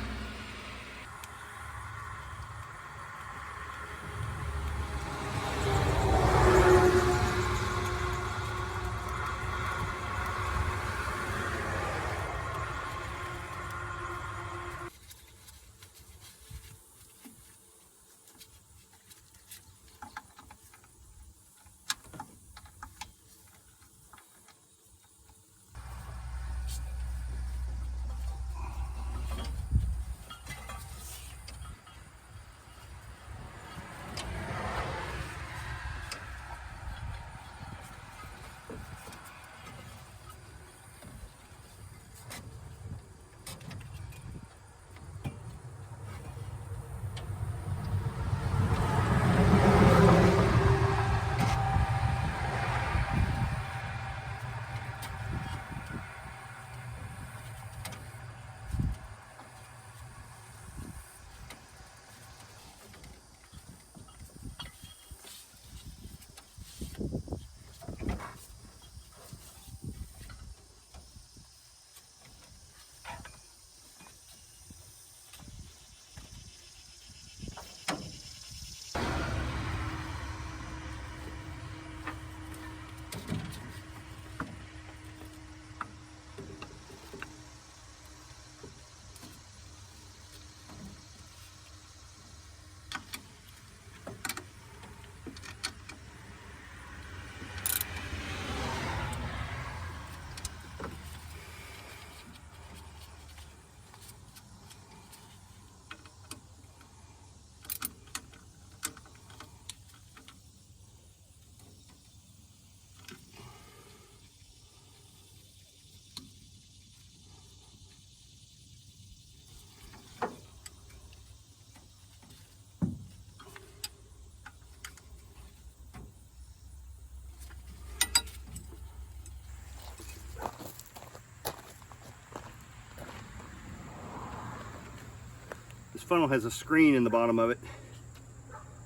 This funnel has a screen in the bottom of it.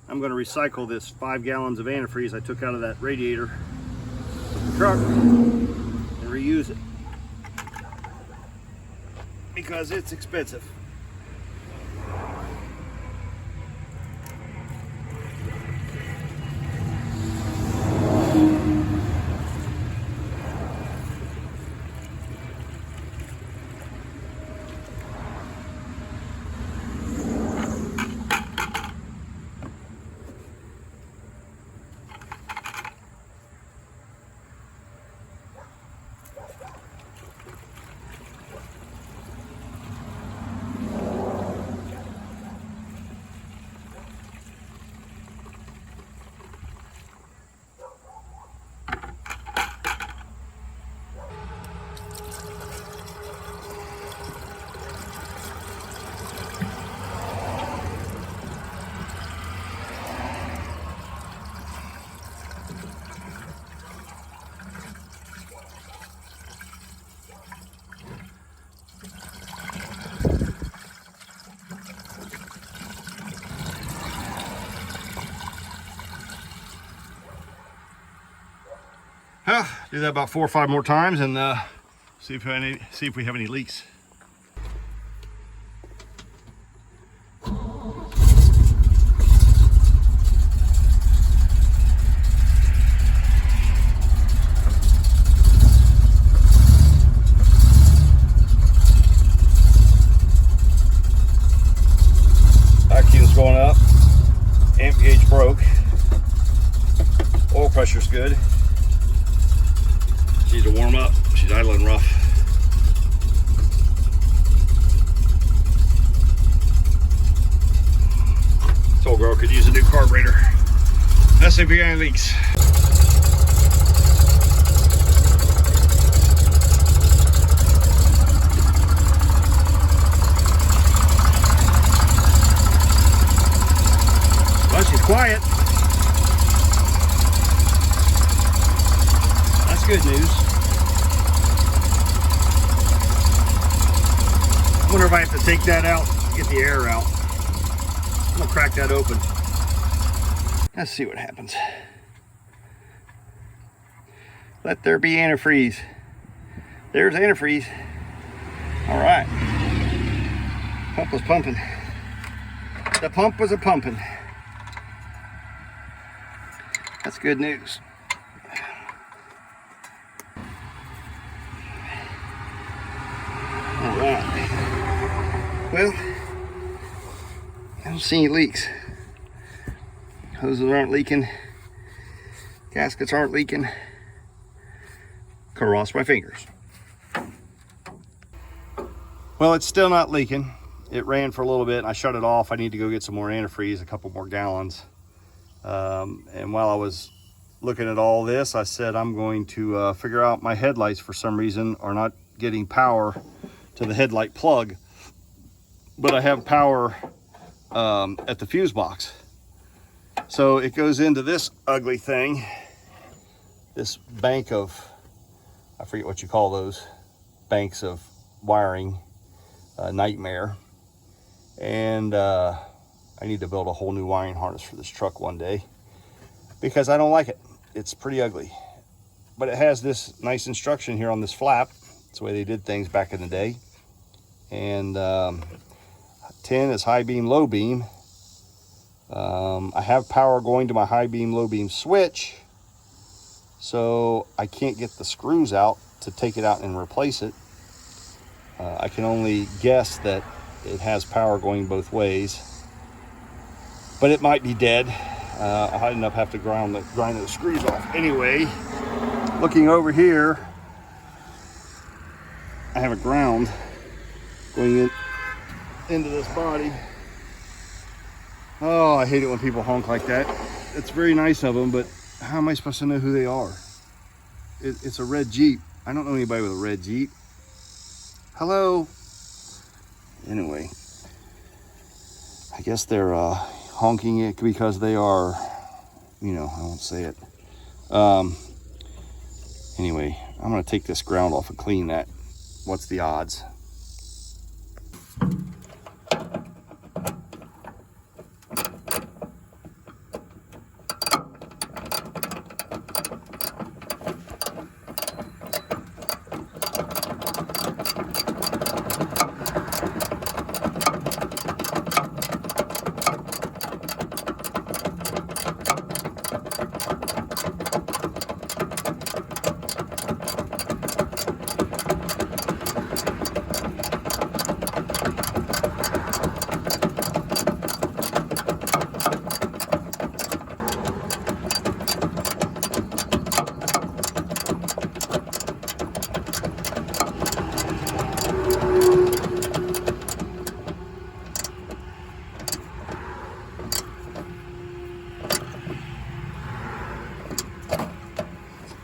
I'm going to recycle this 5 gallons of antifreeze I took out of that radiator of the truck and reuse it because it's expensive. Do that about 4 or 5 more times and see if we have any leaks. Vacuum's going up. Amp gauge broke. Oil pressure's good. She needs to warm up. She's idling rough. This old girl could use a new carburetor. Let's see if we got any leaks. Well, she's quiet. That's good news. I wonder if I have to take that out, get the air out. I'm gonna crack that open. Let's see what happens. Let there be antifreeze. There's antifreeze. All right. Pump was pumping. The pump was a pumping. That's good news. All right. Well, I don't see any leaks. Hoses aren't leaking. Gaskets aren't leaking. Cross my fingers. Well, it's still not leaking. It ran for a little bit and I shut it off. I need to go get some more antifreeze, a couple more gallons. And while I was looking at all this, I said I'm going to figure out my headlights for some reason are not getting power to the headlight plug, but I have power at the fuse box. So it goes into this ugly thing, this bank of, I forget what you call those, banks of wiring, nightmare. And I need to build a whole new wiring harness for this truck one day because I don't like it. It's pretty ugly. But it has this nice instruction here on this flap. It's the way they did things back in the day. And 10 is high beam, low beam. I have power going to my high beam, low beam switch. So I can't get the screws out to take it out and replace it. I can only guess that it has power going both ways, but it might be dead. I'll end up having to grind the screws off. Anyway, looking over here, I have a ground going into this body. Oh, I hate it when people honk like that. It's very nice of them, but how am I supposed to know who they are? It's a red Jeep. I don't know anybody with a red Jeep. Hello. Anyway, I guess they're honking it because they are, you know, I won't say it. Anyway, I'm going to take this ground off and clean that. What's the odds?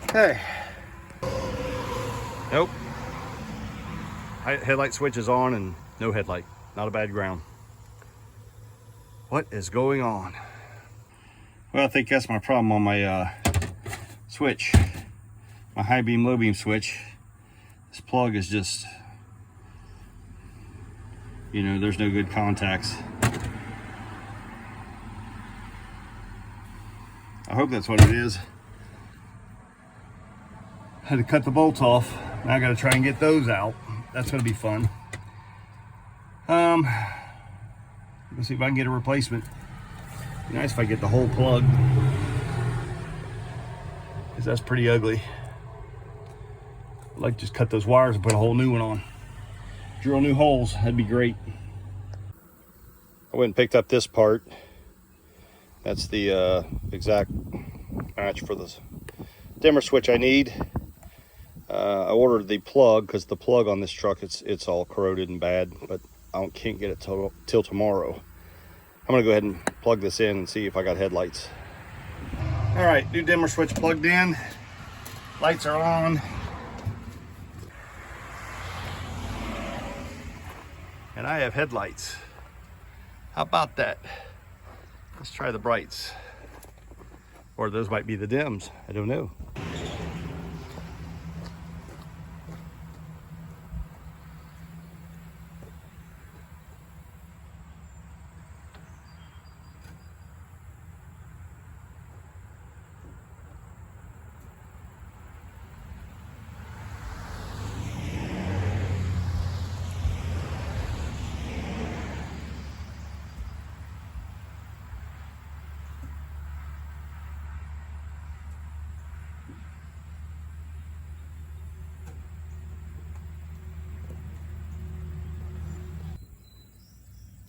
Okay. Nope. Headlight switch is on and no headlight. Not a bad ground. What is going on? Well, I think that's my problem on my switch. My high beam, low beam switch. This plug is just, you know, there's no good contacts. I hope that's what it is. Had to cut the bolts off. Now I got to try and get those out. That's going to be fun. Let's see if I can get a replacement. Be nice if I get the whole plug, because that's pretty ugly. I'd like to just cut those wires and put a whole new one on. Drill new holes, that'd be great. I went and picked up this part. That's the exact match for the dimmer switch I need. I ordered the plug because the plug on this truck, it's all corroded and bad, but I can't get it till tomorrow. I'm gonna go ahead and plug this in and see if I got headlights. All right, new dimmer switch plugged in. Lights are on. And I have headlights. How about that? Let's try the brights. Or those might be the dims, I don't know.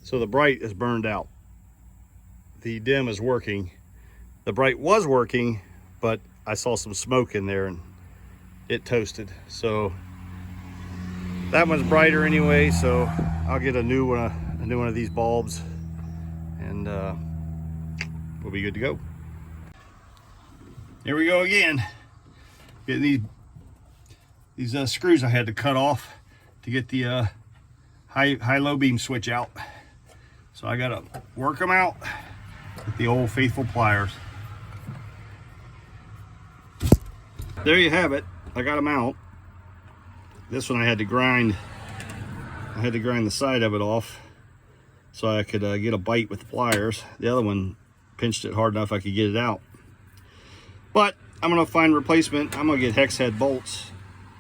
So the bright is burned out. The dim is working. The bright was working, but I saw some smoke in there and it toasted. So that one's brighter anyway, so I'll get a new one of these bulbs, and we'll be good to go. Here we go again. Getting these screws I had to cut off to get the high-low beam switch out. So I gotta work them out with the old faithful pliers. There you have it. I got them out. This one I had to grind. I had to grind the side of it off so I could get a bite with the pliers. The other one pinched it hard enough I could get it out. But I'm gonna find a replacement. I'm gonna get hex head bolts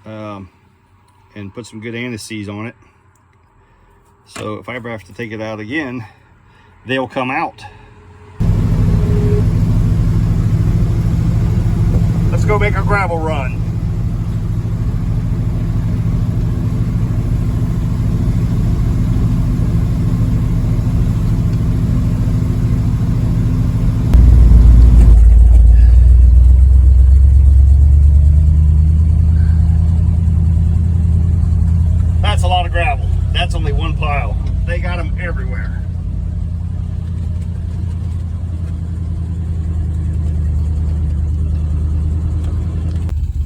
and put some good anti-seize on it. So if I ever have to take it out again, they'll come out. Let's go make a gravel run. That's a lot of gravel. That's only one pile. They got them everywhere.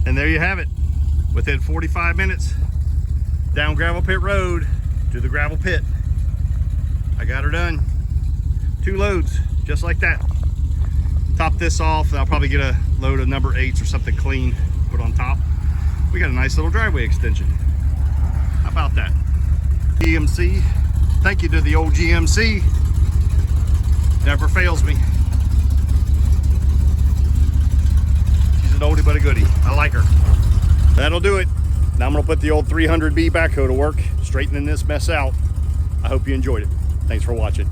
And there you have it. Within 45 minutes, down Gravel Pit Road to the gravel pit. I got her done. 2 loads, just like that. Top this off, and I'll probably get a load of number 8s or something clean, put on top. We got a nice little driveway extension. How about that? GMC, thank you to the old GMC. Never fails me. She's an oldie but a goodie. I like her. That'll do it. Now I'm gonna put the old 300B backhoe to work, straightening this mess out. I hope you enjoyed it. Thanks for watching.